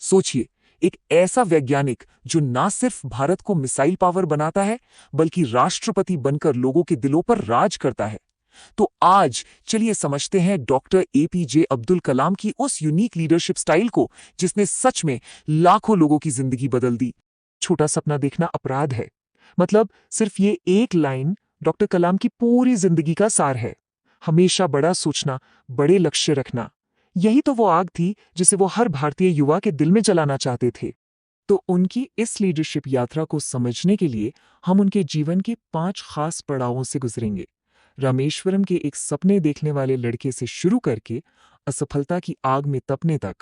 सोचिए, एक ऐसा वैज्ञानिक जो ना सिर्फ भारत को मिसाइल पावर बनाता है, बल्कि राष्ट्रपति बनकर लोगों के दिलों पर राज करता है। तो आज चलिए समझते हैं डॉक्टर एपीजे अब्दुल कलाम की उस यूनिक लीडरशिप स्टाइल को, जिसने सच में लाखों लोगों की जिंदगी बदल दी। छोटा सपना देखना अपराध है, मतलब सिर्फ ये एक लाइन डॉक्टर कलाम की पूरी जिंदगी का सार है। हमेशा बड़ा सोचना, बड़े लक्ष्य रखना, यही तो वो आग थी जिसे वो हर भारतीय युवा के दिल में जलाना चाहते थे। तो उनकी इस लीडरशिप यात्रा को समझने के लिए हम उनके जीवन के 5 खास पड़ावों से गुजरेंगे। रामेश्वरम के एक सपने देखने वाले लड़के से शुरू करके असफलता की आग में तपने तक,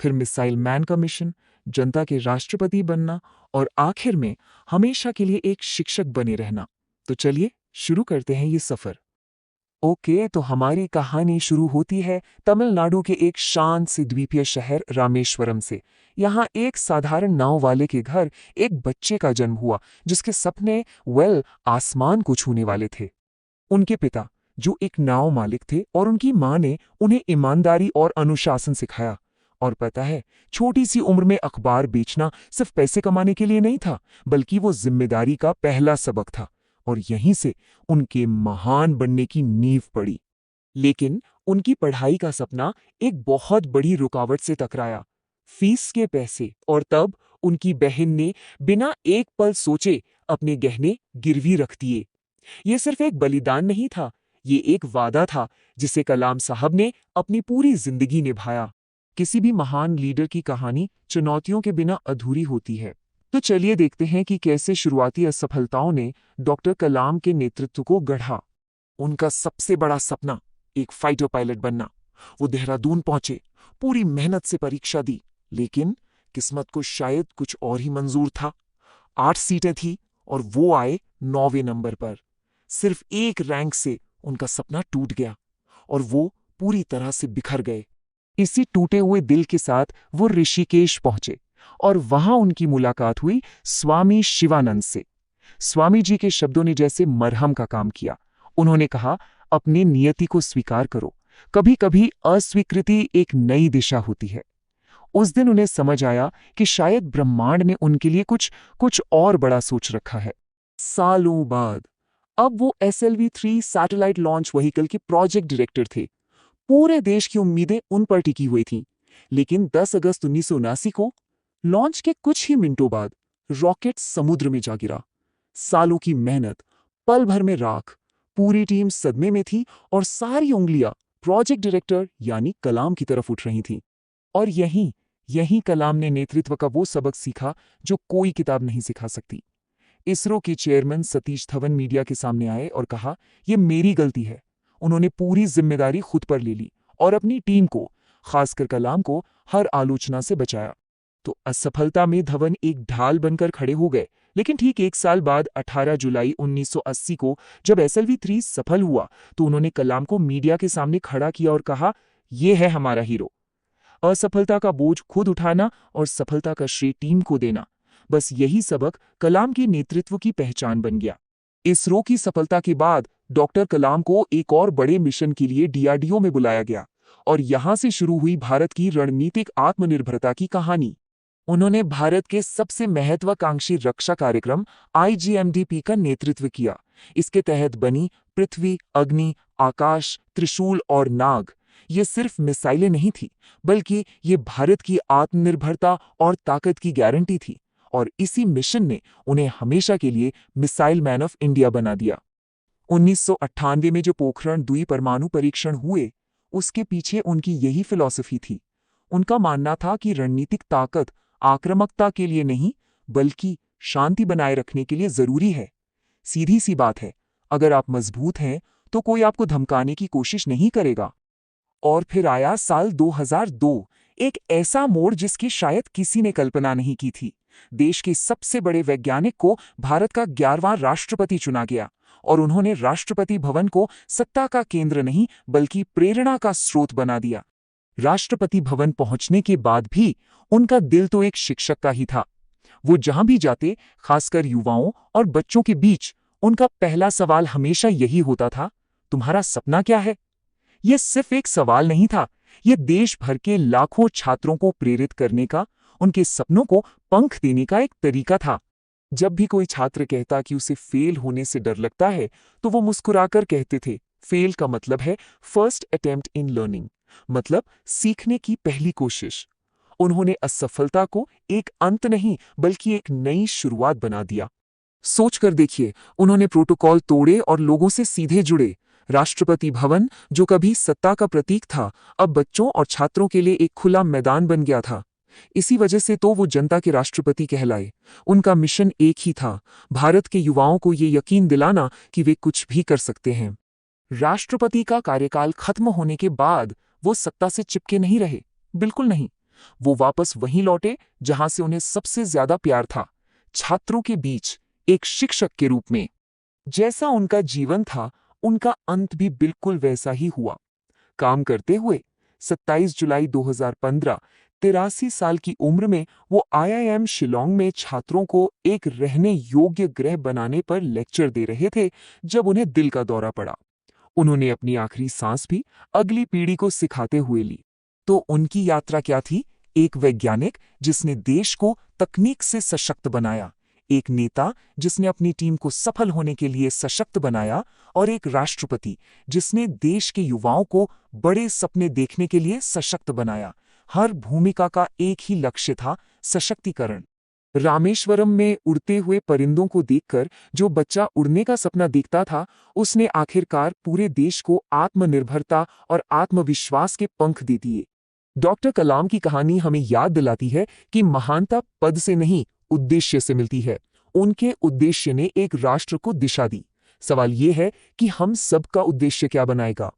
फिर मिसाइल मैन का मिशन, जनता के राष्ट्रपति बनना और आखिर में हमेशा के लिए एक शिक्षक बने रहना। तो चलिए शुरू करते हैं ये सफर। ओके, तो हमारी कहानी शुरू होती है तमिलनाडु के एक शांत से द्वीपीय शहर रामेश्वरम से। यहाँ एक साधारण नाव वाले के घर एक बच्चे का जन्म हुआ, जिसके सपने आसमान को छूने वाले थे। उनके पिता, जो एक नाव मालिक थे, और उनकी माँ ने उन्हें ईमानदारी और अनुशासन सिखाया। और पता है, छोटी सी उम्र में अखबार बेचना सिर्फ पैसे कमाने के लिए नहीं था, बल्कि वो जिम्मेदारी का पहला सबक था। और यहीं से उनके महान बनने की नींव पड़ी। लेकिन उनकी पढ़ाई का सपना एक बहुत बड़ी रुकावट से टकराया, फीस के पैसे। और तब उनकी बहन ने बिना एक पल सोचे अपने गहने गिरवी रख दिए। ये सिर्फ एक बलिदान नहीं था, ये एक वादा था जिसे कलाम साहब ने अपनी पूरी जिंदगी निभाया। किसी भी महान लीडर की कहानी चुनौतियों के बिना अधूरी होती है। तो चलिए देखते हैं कि कैसे शुरुआती असफलताओं ने डॉक्टर कलाम के नेतृत्व को गढ़ा। उनका सबसे बड़ा सपना, एक फाइटर पायलट बनना। वो देहरादून पहुंचे, पूरी मेहनत से परीक्षा दी, लेकिन किस्मत को शायद कुछ और ही मंजूर था। 8 सीटें थी और वो आए 9वें नंबर पर। सिर्फ एक रैंक से उनका सपना टूट गया और वो पूरी तरह से बिखर गए। इसी टूटे हुए दिल के साथ वो ऋषिकेश पहुंचे और वहां उनकी मुलाकात हुई स्वामी शिवानंद से। स्वामी जी के शब्दों ने जैसे मरहम का काम किया। उन्होंने कहा, अपनी नियति को स्वीकार करो, कभी कभी अस्वीकृति एक नई दिशा होती है। उस दिन उन्हें समझ आया कि शायद ब्रह्मांड ने उनके लिए कुछ और बड़ा सोच रखा है। सालों बाद अब वो SLV-3 सैटेलाइट लॉन्च व्हीकल के प्रोजेक्ट डायरेक्टर थे। पूरे देश की उम्मीदें उन पर टिकी हुई थीं। लेकिन 10 अगस्त 1979 को लॉन्च के कुछ ही मिनटों बाद रॉकेट समुद्र में जा गिरा। सालों की मेहनत पल भर में राख। पूरी टीम सदमे में थी और सारी उंगलियां प्रोजेक्ट डायरेक्टर यानी कलाम की तरफ उठ रही थीं। और यहीं कलाम ने नेतृत्व का वो सबक सीखा जो कोई किताब नहीं सिखा सकती। इसरो के चेयरमैन सतीश धवन मीडिया के सामने आए और कहा, यह मेरी गलती है। उन्होंने पूरी जिम्मेदारी खुद पर ले ली और अपनी टीम को, खासकर कलाम को, हर आलोचना से बचाया। तो असफलता में धवन एक ढाल बनकर खड़े हो गए। लेकिन ठीक 1 साल बाद 18 जुलाई 1980 को जब SLV-3 सफल हुआ, तो उन्होंने कलाम को मीडिया के सामने खड़ा किया और कहा, यह है हमारा हीरो। असफलता का बोझ खुद उठाना और सफलता का श्रेय टीम को देना, बस यही सबक कलाम के नेतृत्व की पहचान बन गया। इसरो की सफलता के बाद डॉक्टर कलाम को एक और बड़े मिशन के लिए DRDO में बुलाया गया और यहां से शुरू हुई भारत की रणनीतिक आत्मनिर्भरता की कहानी। उन्होंने भारत के सबसे महत्वाकांक्षी रक्षा कार्यक्रम IGMDP का नेतृत्व किया। इसके तहत बनी पृथ्वी, अग्नि, आकाश, त्रिशूल और नाग ये सिर्फ मिसाइलें नहीं थी, बल्कि ये भारत की आत्मनिर्भरता और ताकत की गारंटी थी। और इसी मिशन ने उन्हें हमेशा के लिए मिसाइल मैन ऑफ इंडिया बना दिया। 1998 में जो पोखरण द्विपरमाणु परीक्षण हुए, उसके पीछे उनकी यही फिलॉसफी थी। उनका मानना था कि रणनीतिक ताकत आक्रामकता के लिए नहीं, बल्कि शांति बनाए रखने के लिए जरूरी है। सीधी सी बात है, अगर आप मजबूत हैं तो कोई आपको धमकाने की कोशिश नहीं करेगा। और फिर आया साल 2002, एक ऐसा मोड़ जिसकी शायद किसी ने कल्पना नहीं की थी। देश के सबसे बड़े वैज्ञानिक को भारत का 11वां राष्ट्रपति चुना गया और उन्होंने राष्ट्रपति भवन को सत्ता का केंद्र नहीं, बल्कि प्रेरणा का स्रोत बना दिया। राष्ट्रपति भवन पहुंचने के बाद भी उनका दिल तो एक शिक्षक का ही था। वो जहां भी जाते, खासकर युवाओं और बच्चों के बीच, उनका पहला सवाल हमेशा यही होता था, तुम्हारा सपना क्या है? ये सिर्फ एक सवाल नहीं था, ये देश भर के लाखों छात्रों को प्रेरित करने का, उनके सपनों को पंख देने का एक तरीका था। जब भी कोई छात्र कहता कि उसे फेल होने से डर लगता है, तो वो मुस्कुराकर कहते थे, फेल का मतलब है फर्स्ट अटेम्प्ट इन लर्निंग, मतलब सीखने की पहली कोशिश। उन्होंने असफलता को एक अंत नहीं बल्कि एक नई शुरुआत बना दिया। सोच कर देखिए, उन्होंने प्रोटोकॉल तोड़े और लोगों से सीधे जुड़े। राष्ट्रपति भवन, जो कभी सत्ता का प्रतीक था, अब बच्चों और छात्रों के लिए एक खुला मैदान बन गया था। इसी वजह से तो वो जनता के राष्ट्रपति कहलाए। उनका मिशन एक ही था, भारत के युवाओं को ये यकीन दिलाना कि वे कुछ भी कर सकते हैं। राष्ट्रपति का कार्यकाल खत्म होने के बाद वो सत्ता से चिपके नहीं रहे, बिल्कुल नहीं। वो वापस वहीं लौटे जहां से उन्हें सबसे ज्यादा प्यार था, छात्रों के बीच, एक शिक्षक के रूप में। जैसा उनका जीवन था, उनका अंत भी बिल्कुल वैसा ही हुआ। काम करते हुए 27 जुलाई 2015, 83 साल की उम्र में वो IIM शिलोंग में छात्रों को एक रहने योग्य गृह बनाने पर लेक्चर दे रहे थे जब उन्हें दिल का दौरा पड़ा। उन्होंने अपनी आखिरी सांस भी अगली पीढ़ी को सिखाते हुए ली। तो उनकी यात्रा क्या थी? एक वैज्ञानिक जिसने देश को तकनीक से सशक्त बनाया, एक नेता जिसने अपनी टीम को सफल होने के लिए सशक्त बनाया, और एक राष्ट्रपति जिसने देश के युवाओं को बड़े सपने देखने के लिए सशक्त बनाया। हर भूमिका का एक ही लक्ष्य था, सशक्तिकरण। रामेश्वरम में उड़ते हुए परिंदों को देखकर जो बच्चा उड़ने का सपना देखता था, उसने आखिरकार पूरे देश को आत्मनिर्भरता और आत्मविश्वास के पंख दे दिए। डॉक्टर कलाम की कहानी हमें याद दिलाती है कि महानता पद से नहीं, उद्देश्य से मिलती है। उनके उद्देश्य ने एक राष्ट्र को दिशा दी। सवाल यह है कि हम सबका उद्देश्य क्या बनाएगा?